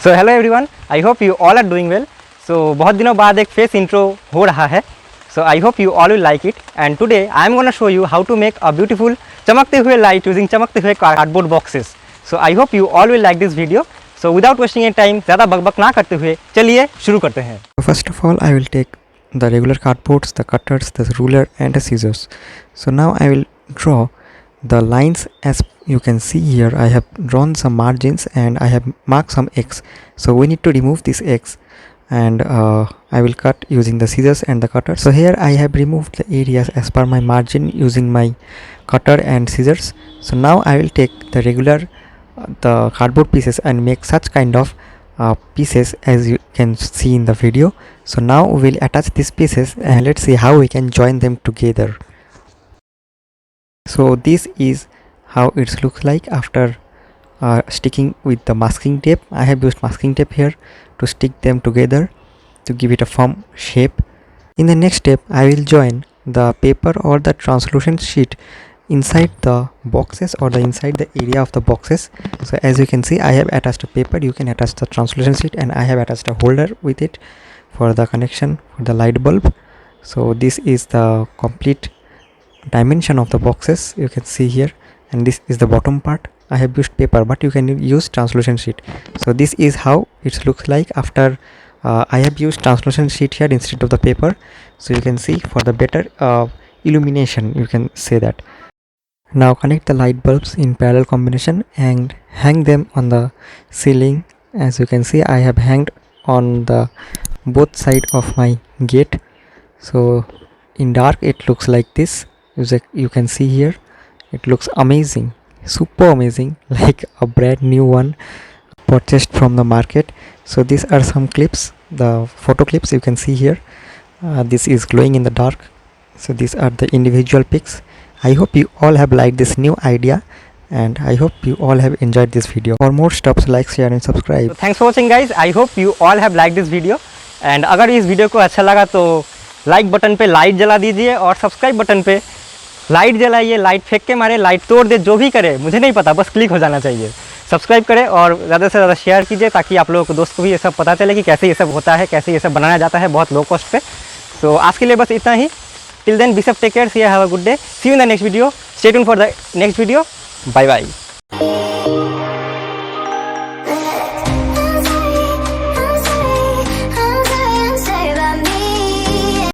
So hello everyone, I hope you all are doing well. So बहुत दिनों बाद एक फेस इंट्रो हो रहा है, so I hope you all will like it. And today I am gonna show you how to make a beautiful चमकते हुए light using चमकते हुए cardboard boxes. So I hope you all will like this video. So without wasting any time, ज़्यादा बकबक ना करते हुए चलिए शुरू करते हैं। First of all, I will take the regular cardboards, the cutters, the ruler and the scissors. So now I will draw the lines. As you can see here, I have drawn some margins and I have marked some X. So we need to remove this X, and I will cut using the scissors and the cutter. So here I have removed the areas as per my margin using my cutter and scissors. So now I will take the regular the cardboard pieces and make such kind of pieces as you can see in the video. So now we will attach these pieces and let's see how we can join them together. So this is how it looks like after sticking with the masking tape. I have used masking tape here to stick them together to give it a firm shape. In the next step, I will join the paper or the translucent sheet inside the boxes or the inside the area of the boxes. So as you can see, I have attached a paper. You can attach the translucent sheet, and I have attached a holder with it for the connection for the light bulb. So this is the complete dimension of the boxes you can see here, and this is the bottom part. I have used paper, but you can use translucent sheet. So this is how it looks like after I have used translucent sheet here instead of the paper. So you can see for the better illumination, you can say that. Now connect the light bulbs in parallel combination and hang them on the ceiling. As you can see, I have hanged on the both side of my gate. So in dark it looks like this. You can see here, it looks amazing, super amazing, like a brand new one purchased from the market. So these are some clips, the photo clips you can see here. This is glowing in the dark. So these are the individual pics. I hope you all have liked this new idea, and I hope you all have enjoyed this video. For more stuff, like, share and subscribe. Thanks for watching guys. I hope you all have like this video. And अगर इस video को अच्छा लगा तो like button पे light जला दीजिए और सब्सक्राइब बटन पे लाइट जलाइए। लाइट फेंक के मारे, लाइट तोड़ दे, जो भी करे मुझे नहीं पता, बस क्लिक हो जाना चाहिए। सब्सक्राइब करें और ज़्यादा से ज़्यादा शेयर कीजिए ताकि आप लोगों को, दोस्त को भी ये सब पता चले कि कैसे ये सब होता है, कैसे ये सब बनाया जाता है बहुत लो कॉस्ट पे। तो आज के लिए बस इतना ही। Till then, be safe, take care, see you, have a good day. See you in the next video. Stay tuned for the next video. Bye bye.